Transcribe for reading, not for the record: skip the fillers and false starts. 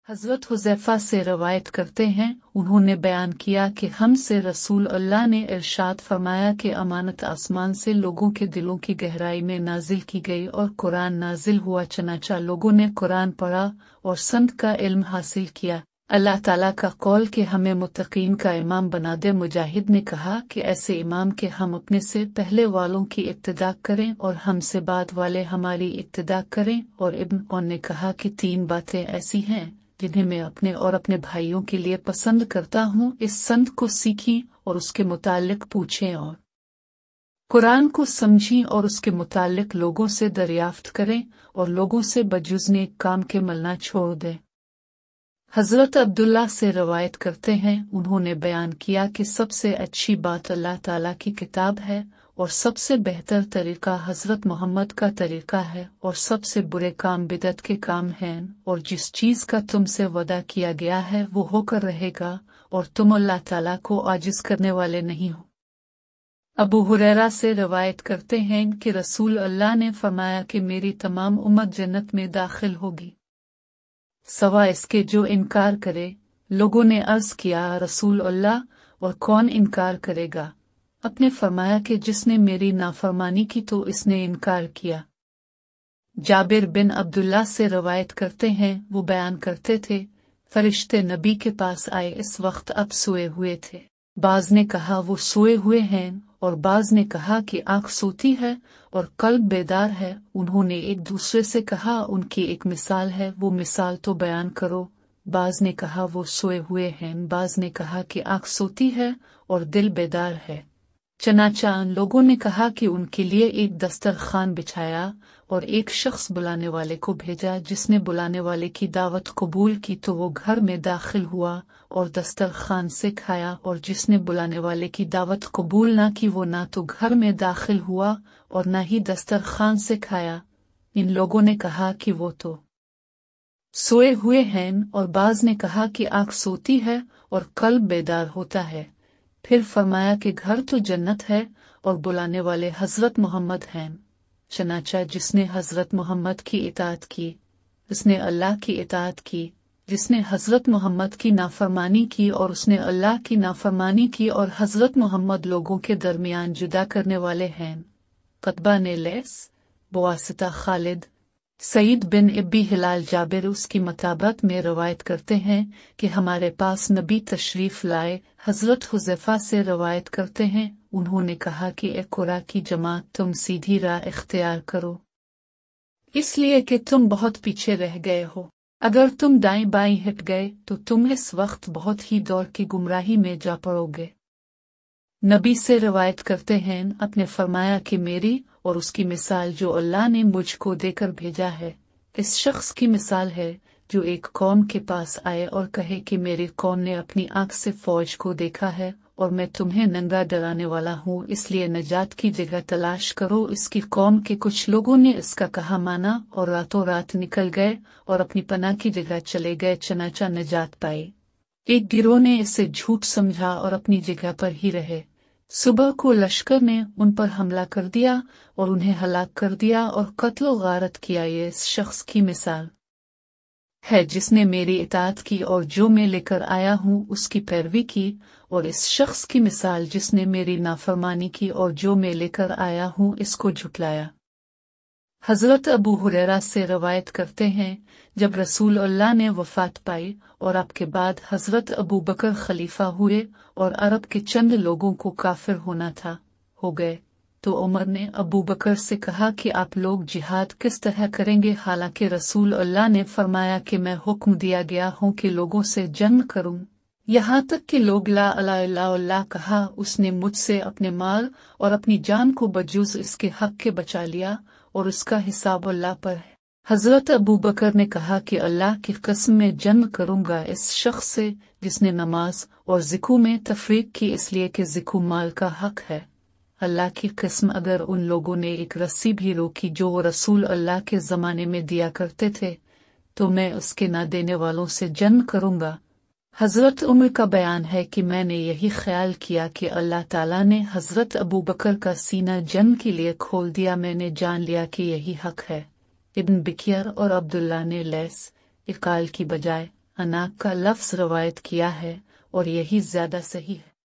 हज़रत हुज़ैफ़ा से रवायत करते हैं, उन्होंने बयान किया कि हमसे रसूल अल्लाह ने इरशाद फरमाया कि अमानत आसमान से लोगों के दिलों की गहराई में नाजिल की गई और कुरान नाजिल हुआ। चनाचा लोगों ने कुरान पढ़ा और संत का इल्म हासिल किया। अल्लाह ताला का कौल कि हमें मुत्तकीन का इमाम बना दे। मुजाहिद ने कहा कि ऐसे इमाम के हम अपने से पहले वालों की इक्तिदा करें और हमसे बाद वाले हमारी इक्तिदा करें। और इब्न औन ने कहा कि 3 बातें ऐसी हैं जिन्हें मैं अपने और अपने भाइयों के लिए पसंद करता हूँ। इस संत को सीखी और उसके मुतालिक पूछें और कुरान को समझी और उसके मुतालिक लोगों से दरियाफ्त करें और लोगों से बजुज़ नेक काम के मलना छोड़ दें। हज़रत अब्दुल्ला से रवायत करते हैं, उन्होंने बयान किया कि सबसे अच्छी बात अल्लाह ताला की किताब है और सबसे बेहतर तरीका हज़रत मोहम्मद का तरीका है और सबसे बुरे काम बिदअत के काम हैं। और जिस चीज़ का तुमसे वादा किया गया है वो होकर रहेगा और तुम अल्लाह ताला को आजिज़ करने वाले नहीं हो। अबू हुरैरा से रवायत करते हैं कि रसूल अल्लाह ने फरमाया कि मेरी तमाम उम्मत जन्नत में दाखिल होगी सवा इसके जो इनकार करे। लोगों ने अर्ज किया, रसूल अल्लाह, और कौन इनकार करेगा? आपने फरमाया कि जिसने मेरी नाफरमानी की तो इसने इनकार किया। जाबिर बिन अब्दुल्ला से रवायत करते हैं, वो बयान करते थे, फरिश्ते नबी के पास आए, इस वक्त अब सोए हुए थे। बाज ने कहा वो सोए हुए हैं और बाज ने कहा कि आँख सोती है और कल्ब बेदार है। उन्होंने एक दूसरे से कहा उनकी एक मिसाल है, वो मिसाल तो बयान करो। बाज ने कहा वो सोए हुए हैं, बाज ने कहा कि आँख सोती है और दिल बेदार है। चनाचा लोगों ने कहा कि उनके लिए एक दस्तरखान बिछाया और एक शख्स बुलाने वाले को भेजा। जिसने बुलाने वाले की दावत कबूल की तो वो घर में दाखिल हुआ और दस्तरखान से खाया, और जिसने बुलाने वाले की दावत कबूल ना की वो ना तो घर में दाखिल हुआ और ना ही दस्तरखान से खाया। इन लोगों ने कहा कि वो तो सोए हुए हैं, और बाज ने कहा कि आँख सोती है और कल्ब बेदार होता है। फिर फरमाया कि घर तो जन्नत है और बुलाने वाले हज़रत मोहम्मद हैं। चनाचा जिसने हज़रत मोहम्मद की इताअत की, उसने अल्लाह की इताअत की। जिसने हज़रत मोहम्मद की नाफरमानी की और उसने अल्लाह की नाफरमानी की, और हज़रत मोहम्मद लोगों के दरमियान जुदा करने वाले हैं। कतबा ने लैस बवासिता खालिद सईद बिन इब्बी हिलाल जाबिर उसकी मताबत में रवायत करते हैं कि हमारे पास नबी तशरीफ लाए। हज़रत हुज़ैफ़ा से रवायत करते हैं, उन्होंने कहा कि ए कुरा की जमात, तुम सीधी राह इख्तियार करो, इसलिए कि तुम बहुत पीछे रह गए हो। अगर तुम दाएं बाएं हट गए तो तुम इस वक्त बहुत ही दौर की गुमराही में जा पड़ोगे। नबी से रवायत करते हैं, आपने फरमाया कि मेरी और उसकी मिसाल जो अल्लाह ने मुझको देकर भेजा है, इस शख्स की मिसाल है जो एक कौम के पास आए और कहे कि मेरी कौम ने अपनी आंख से फौज को देखा है और मैं तुम्हें नंगा डराने वाला हूँ, इसलिए नजात की जगह तलाश करो। इसकी कौम के कुछ लोगों ने इसका कहा माना और रातों रात निकल गए और अपनी पनाह की जगह चले गए। चनाचा नजात पाई। एक गिरोह ने इसे झूठ समझा और अपनी जगह पर ही रहे। सुबह को लश्कर ने उन पर हमला कर दिया और उन्हें हलाक कर दिया और कत्ल गारत किया। ये इस शख्स की मिसाल है जिसने मेरी इताअत की और जो मैं लेकर आया हूँ उसकी पैरवी की, और इस शख्स की मिसाल जिसने मेरी नाफरमानी की और जो मैं लेकर आया हूँ इसको झुटलाया। हज़रत अबू हुरैरा से रवायत करते हैं, जब रसूल अल्लाह ने वफ़ात पाई और आपके बाद हज़रत अबू बकर खलीफा हुए और अरब के चंद लोगों को काफिर होना था हो गए, तो उमर ने अबू बकर से कहा कि आप लोग जिहाद किस तरह करेंगे, हालांकि रसूल अल्लाह ने फरमाया कि मैं हुक्म दिया गया हूँ कि लोगों से जंग करूँ, यहाँ तक कि लोग ला इलाहा इल्लल्लाह कहा। उसने मुझसे अपने माल और अपनी जान को बजूज़ इसके हक के बचा लिया और उसका हिसाब अल्लाह पर है। हज़रत अबू बकर ने कहा कि अल्लाह की कसम में जंग करूंगा इस शख्स से जिसने नमाज और ज़िकू में तफरीक की, इसलिए कि ज़िकू माल का हक है। अल्लाह की कसम अगर उन लोगों ने एक रस्सी भी रोकी जो वो रसूल अल्लाह के ज़माने में दिया करते थे तो मैं उसके न देने वालों से जंग करूंगा। हज़रत उमर का बयान है कि मैंने यही ख्याल किया कि अल्लाह ताला ने हज़रत अबू बकर का सीना जंग के लिए खोल दिया। मैंने जान लिया कि यही हक है। इब्न बिकियर और अब्दुल्ला ने लैस इकाल की बजाय अनाक का लफ्ज़ रवायत किया है और यही ज़्यादा सही है।